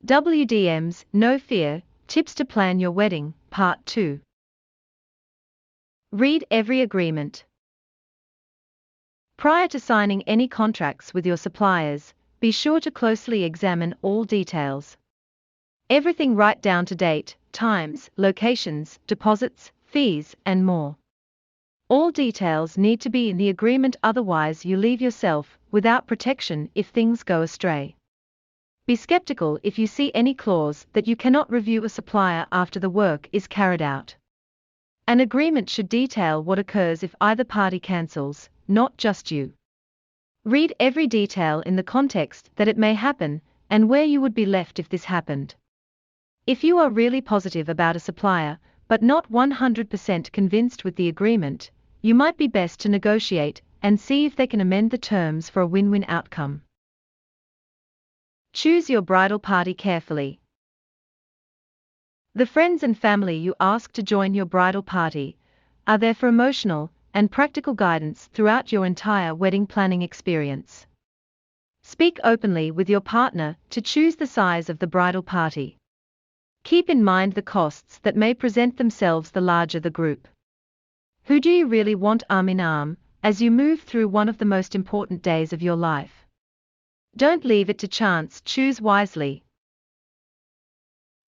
WDM's No Fear, Tips to Plan Your Wedding, Part 2. Read every agreement. Prior to signing any contracts with your suppliers, be sure to closely examine all details. Everything right down to date, times, locations, deposits, fees, and more. All details need to be in the agreement, otherwise you leave yourself without protection if things go astray. Be skeptical if you see any clause that you cannot review a supplier after the work is carried out. An agreement should detail what occurs if either party cancels, not just you. Read every detail in the context that it may happen, and where you would be left if this happened. If you are really positive about a supplier, but not 100% convinced with the agreement, you might be best to negotiate and see if they can amend the terms for a win-win outcome. Choose your bridal party carefully. The friends and family you ask to join your bridal party are there for emotional and practical guidance throughout your entire wedding planning experience. Speak openly with your partner to choose the size of the bridal party. Keep in mind the costs that may present themselves the larger the group. Who do you really want arm in arm as you move through one of the most important days of your life? Don't leave it to chance, choose wisely.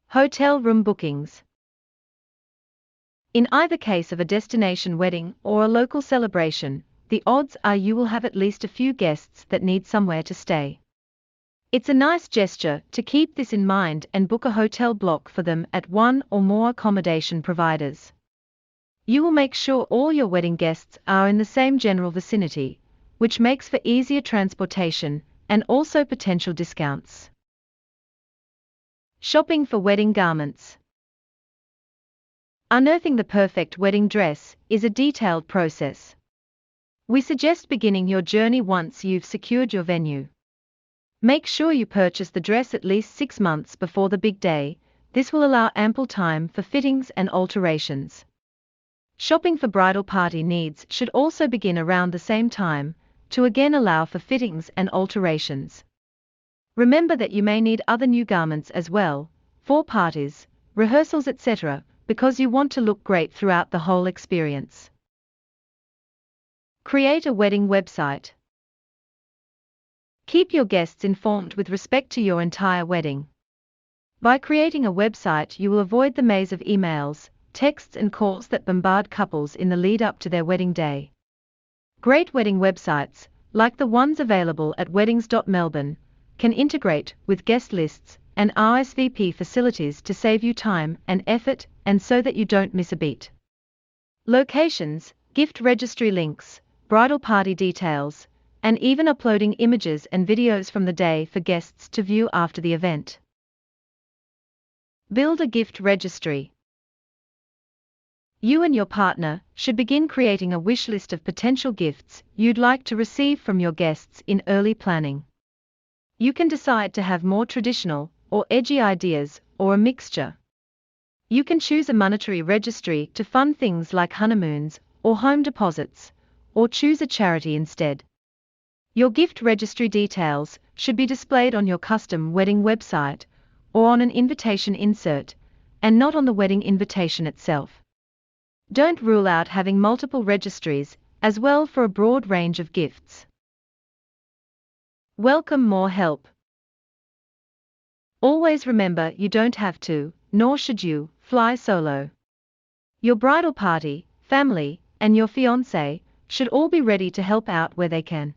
Hotel room bookings. In either case of a destination wedding or a local celebration, the odds are you will have at least a few guests that need somewhere to stay. It's a nice gesture to keep this in mind and book a hotel block for them at one or more accommodation providers. You will make sure all your wedding guests are in the same general vicinity, which makes for easier transportation and also potential discounts. Shopping for wedding garments. Unearthing the perfect wedding dress is a detailed process. We suggest beginning your journey once you've secured your venue. Make sure you purchase the dress at least 6 months before the big day. This will allow ample time for fittings and alterations. Shopping for bridal party needs should also begin around the same time, to again allow for fittings and alterations. Remember that you may need other new garments as well, for parties, rehearsals, etc., because you want to look great throughout the whole experience. Create a wedding website. Keep your guests informed with respect to your entire wedding. By creating a website, you will avoid the maze of emails, texts, and calls that bombard couples in the lead up to their wedding day. Great wedding websites, like the ones available at Weddings Dot Melbourne, can integrate with guest lists and RSVP facilities to save you time and effort, and so that you don't miss a beat. Locations, gift registry links, bridal party details, and even uploading images and videos from the day for guests to view after the event. Build a gift registry. You and your partner should begin creating a wish list of potential gifts you'd like to receive from your guests in early planning. You can decide to have more traditional or edgy ideas, or a mixture. You can choose a monetary registry to fund things like honeymoons or home deposits, or choose a charity instead. Your gift registry details should be displayed on your custom wedding website or on an invitation insert, and not on the wedding invitation itself. Don't rule out having multiple registries as well for a broad range of gifts. Welcome more help. Always remember, you don't have to, nor should you, fly solo. Your bridal party, family, and your fiancé should all be ready to help out where they can.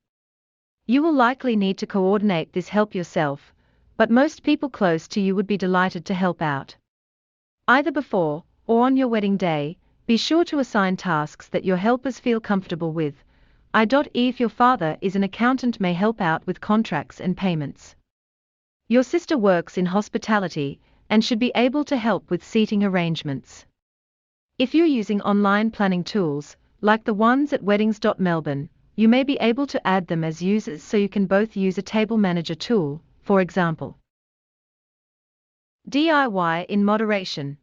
You will likely need to coordinate this help yourself, but most people close to you would be delighted to help out. Either before or on your wedding day, be sure to assign tasks that your helpers feel comfortable with. If your father is an accountant, may help out with contracts and payments. Your sister works in hospitality and should be able to help with seating arrangements. If you're using online planning tools, like the ones at Weddings Dot Melbourne, you may be able to add them as users so you can both use a table manager tool, for example. DIY in moderation.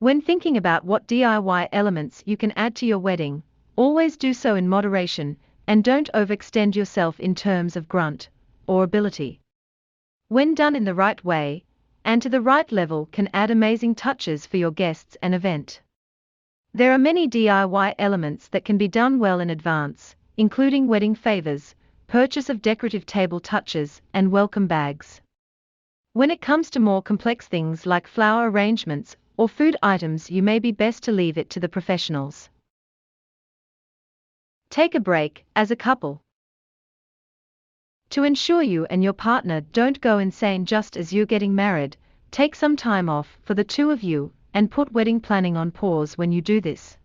When thinking about what DIY elements you can add to your wedding, always do so in moderation, and don't overextend yourself in terms of grunt or ability. When done in the right way, and to the right level, can add amazing touches for your guests and event. There are many DIY elements that can be done well in advance, including wedding favors, purchase of decorative table touches, and welcome bags. When it comes to more complex things like flower arrangements or food items, you may be best to leave it to the professionals. Take a break as a couple. To ensure you and your partner don't go insane just as you're getting married, take some time off for the two of you and put wedding planning on pause when you do this.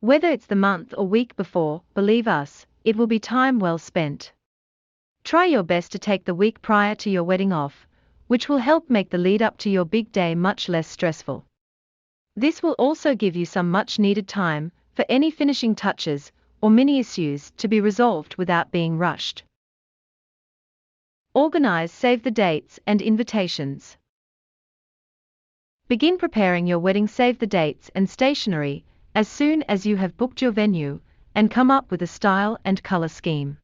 Whether it's the month or week before, believe us, it will be time well spent. Try your best to take the week prior to your wedding off, which will help make the lead up to your big day much less stressful. This will also give you some much needed time for any finishing touches or mini issues to be resolved without being rushed. Organize, save the dates and invitations. Begin preparing your wedding save the dates and stationery as soon as you have booked your venue and come up with a style and color scheme.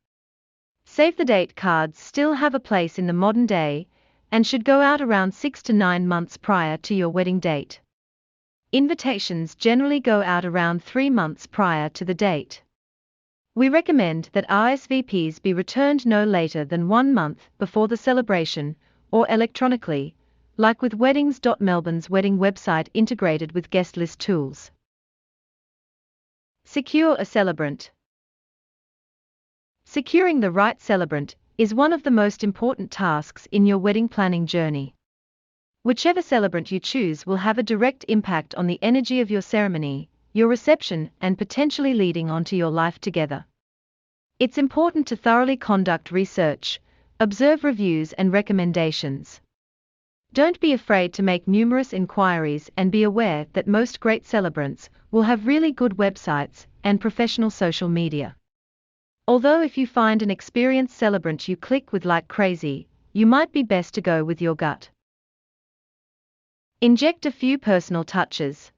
Save the date cards still have a place in the modern day and should go out around 6 to 9 months prior to your wedding date. Invitations generally go out around 3 months prior to the date. We recommend that RSVPs be returned no later than 1 month before the celebration, or electronically, like with Weddings Dot Melbourne's wedding website integrated with guest list tools. Secure a celebrant. Securing the right celebrant is one of the most important tasks in your wedding planning journey. Whichever celebrant you choose will have a direct impact on the energy of your ceremony, your reception, and potentially leading on to your life together. It's important to thoroughly conduct research, observe reviews and recommendations. Don't be afraid to make numerous inquiries and be aware that most great celebrants will have really good websites and professional social media. Although if you find an experienced celebrant you click with like crazy, you might be best to go with your gut. Inject a few personal touches.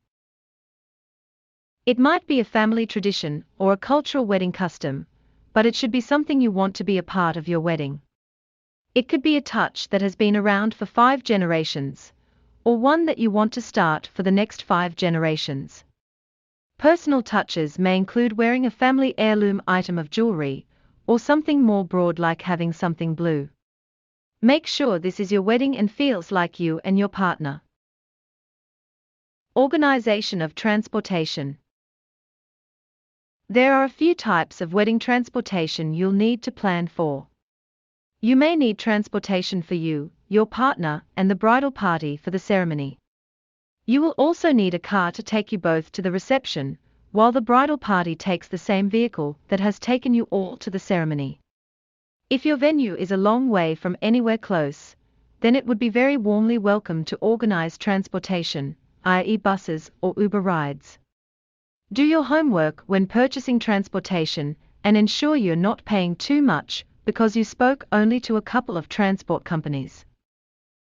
It might be a family tradition or a cultural wedding custom, but it should be something you want to be a part of your wedding. It could be a touch that has been around for 5 generations, or one that you want to start for the next 5 generations. Personal touches may include wearing a family heirloom item of jewelry, or something more broad like having something blue. Make sure this is your wedding and feels like you and your partner. Organization of transportation. There are a few types of wedding transportation you'll need to plan for. You may need transportation for you, your partner, and the bridal party for the ceremony. You will also need a car to take you both to the reception, while the bridal party takes the same vehicle that has taken you all to the ceremony. If your venue is a long way from anywhere close, then it would be very warmly welcome to organize transportation, i.e. buses or Uber rides. Do your homework when purchasing transportation and ensure you're not paying too much because you spoke only to a couple of transport companies.